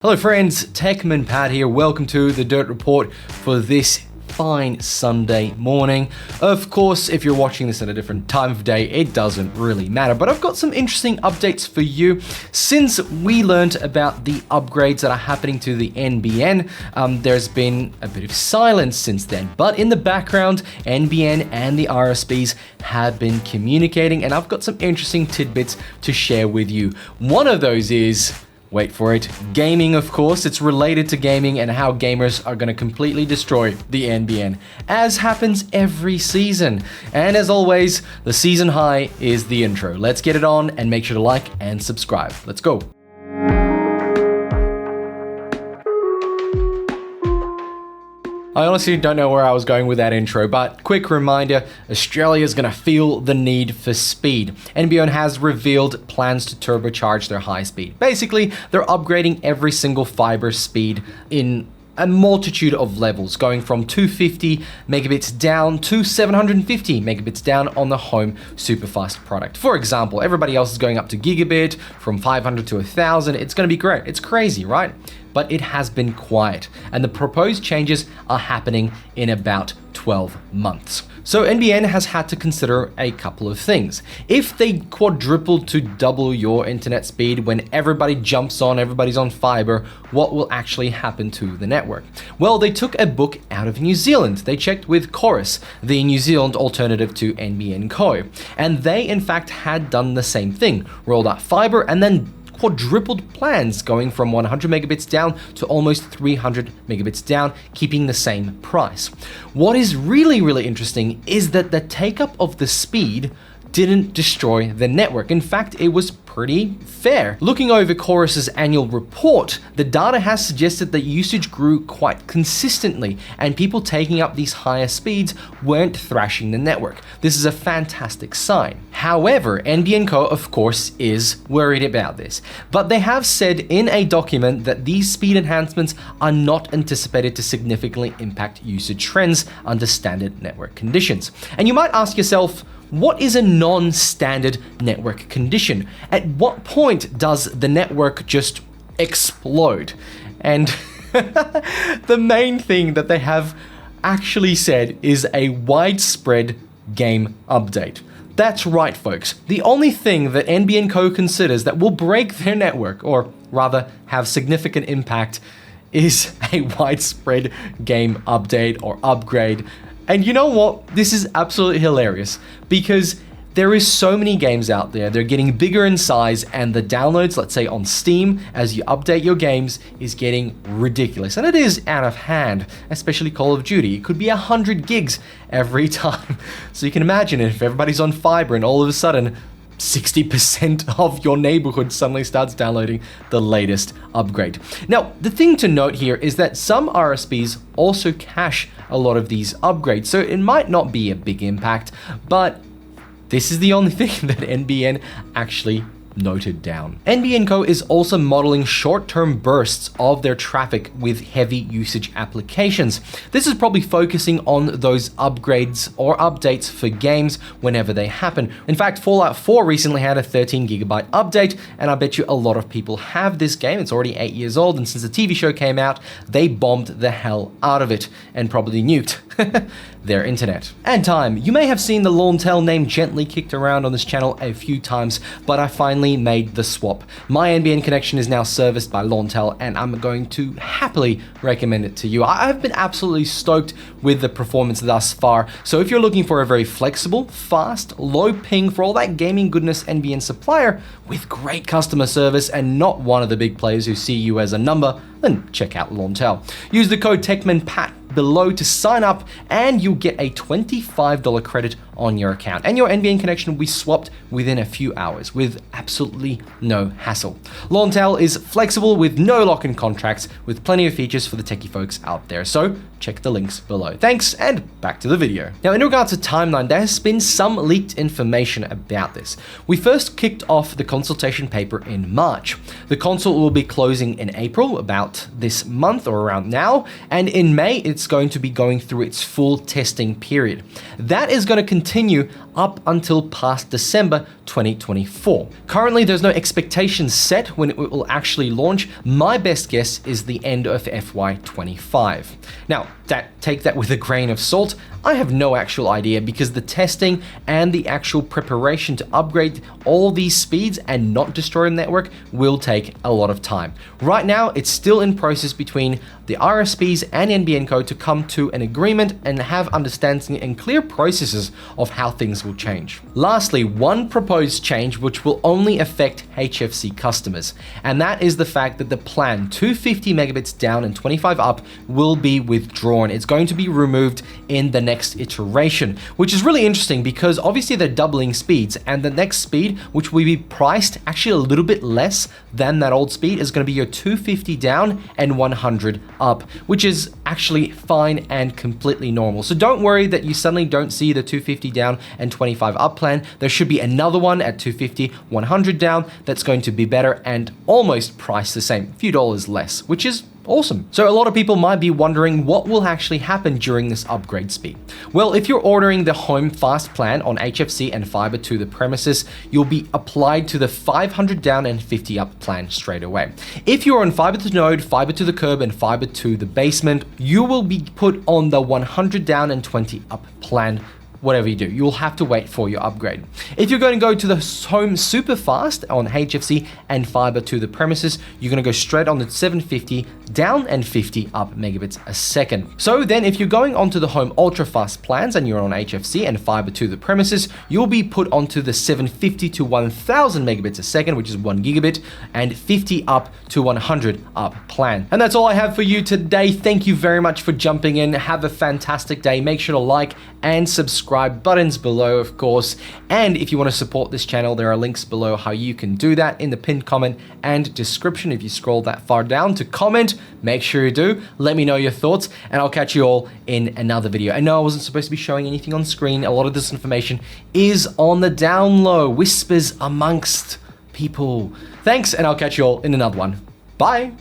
Hello friends, TECHMANPAT here. Welcome to the Dirt Report for this fine Sunday morning. Of course, if you're watching this at a different time of day, it doesn't really matter, but I've got some interesting updates for you. Since we learned about the upgrades that are happening to the NBN, there's been a bit of silence since then, but in the background, NBN and the RSPs have been communicating, and I've got some interesting tidbits to share with you. One of those is, wait for it, gaming, of course. It's related to gaming and how gamers are going to completely destroy the NBN, as happens every season. And as always, the season high is the intro. Let's get it on and make sure to like and subscribe. Let's go. I honestly don't know where I was going with that intro, but quick reminder, Australia is going to feel the need for speed. NBN has revealed plans to turbocharge their high speed. Basically, they're upgrading every single fiber speed in a multitude of levels, going from 250 megabits down to 750 megabits down on the home superfast product. For example, everybody else is going up to gigabit, from 500 to 1000. It's going to be great. It's crazy, right? But it has been quiet, and the proposed changes are happening in about 12 months. So NBN has had to consider a couple of things. If they quadruple to double your internet speed when everybody jumps on, everybody's on fiber, what will actually happen to the network? Well, they took a book out of New Zealand. They checked with Chorus, the New Zealand alternative to NBN Co. And they in fact had done the same thing, rolled out fiber and then quadrupled plans, going from 100 megabits down to almost 300 megabits down, keeping the same price. What is really interesting is that the take-up of the speed didn't destroy the network. In fact, it was pretty fair. Looking over Chorus's annual report, the data has suggested that usage grew quite consistently, and people taking up these higher speeds weren't thrashing the network. This is a fantastic sign. However, NBN Co, of course, is worried about this, but they have said in a document that these speed enhancements are not anticipated to significantly impact usage trends under standard network conditions. And you might ask yourself, what is a non-standard network condition? At what point does the network just explode? And the main thing that they have actually said is a widespread game update. That's right, folks. The only thing that NBN Co considers that will break their network, or rather have significant impact, is a widespread game update or upgrade. And you know what? This is absolutely hilarious because there is so many games out there. They're getting bigger in size, and the downloads, let's say on Steam, as you update your games, is getting ridiculous. And it is out of hand, especially Call of Duty. It could be 100 gigs every time. So you can imagine if everybody's on fiber and all of a sudden 60% of your neighborhood suddenly starts downloading the latest upgrade. Now, the thing to note here is that some RSPs also cache a lot of these upgrades, so it might not be a big impact, but this is the only thing that NBN actually noted down. NBN Co is also modeling short-term bursts of their traffic with heavy usage applications. This is probably focusing on those upgrades or updates for games whenever they happen. In fact, Fallout 4 recently had a 13 gigabyte update, and I bet you a lot of people have this game. It's already 8 years old, and since the TV show came out, they bombed the hell out of it and probably nuked their internet. And time. You may have seen the Launtel name gently kicked around on this channel a few times, but I finally made the swap. My NBN connection is now serviced by Launtel, and I'm going to happily recommend it to you. I've been absolutely stoked with the performance thus far. So if you're looking for a very flexible, fast, low ping for all that gaming goodness NBN supplier with great customer service and not one of the big players who see you as a number, then check out Launtel. Use the code TECHMANPAT below to sign up, and you'll get a $25 credit on your account, and your NBN connection will be swapped within a few hours with absolutely no hassle. Launtel is flexible with no lock-in contracts, with plenty of features for the techie folks out there, so check the links below. Thanks, and back to the video. Now, in regards to timeline, there has been some leaked information about this. We first kicked off the consultation paper in March. The consult will be closing in April, about this month or around now, and in May it's it's going to be going through its full testing period. That is going to continue up until past December 2024. Currently, there's no expectations set when it will actually launch. My best guess is the end of FY25. Now, take that with a grain of salt. I have no actual idea because the testing and the actual preparation to upgrade all these speeds and not destroy the network will take a lot of time. Right now, it's still in process between the RSPs and NBN code to come to an agreement and have understanding and clear processes of how things will change. Lastly, one proposed change which will only affect HFC customers, and that is the fact that the plan 250 megabits down and 25 up will be withdrawn. It's going to be removed in the next iteration, which is really interesting because obviously they're doubling speeds, and the next speed, which will be priced actually a little bit less than that old speed, is going to be your 250 down and 100 up, which is actually fine and completely normal. So don't worry that you suddenly don't see the 250 down and 25 up plan. There should be another one at 250, 100 down that's going to be better and almost priced the same, a few dollars less, which is awesome. So a lot of people might be wondering what will actually happen during this upgrade speed. Well, if you're ordering the Home Fast plan on HFC and fiber to the premises, you'll be applied to the 500 down and 50 up plan straight away. If you're on fiber to node, fiber to the curb, and fiber to the basement, you will be put on the 100 down and 20 up plan. Whatever you do, you'll have to wait for your upgrade. If you're going to go to the Home Super Fast on HFC and fiber to the premises, you're going to go straight on the 750 down and 50 up megabits a second. So then if you're going onto the Home Ultra Fast plans and you're on HFC and fiber to the premises, you'll be put onto the 750 to 1000 megabits a second, which is 1 gigabit, and 50 up to 100 up plan. And that's all I have for you today. Thank you very much for jumping in. Have a fantastic day. Make sure to like and subscribe, buttons below, of course. And if you want to support this channel, there are links below how you can do that in the pinned comment and description. If you scroll that far down to comment, make sure you do. Let me know your thoughts, and I'll catch you all in another video. I know I wasn't supposed to be showing anything on screen. A lot of this information is on the down low, whispers amongst people. Thanks, and I'll catch you all in another one. Bye.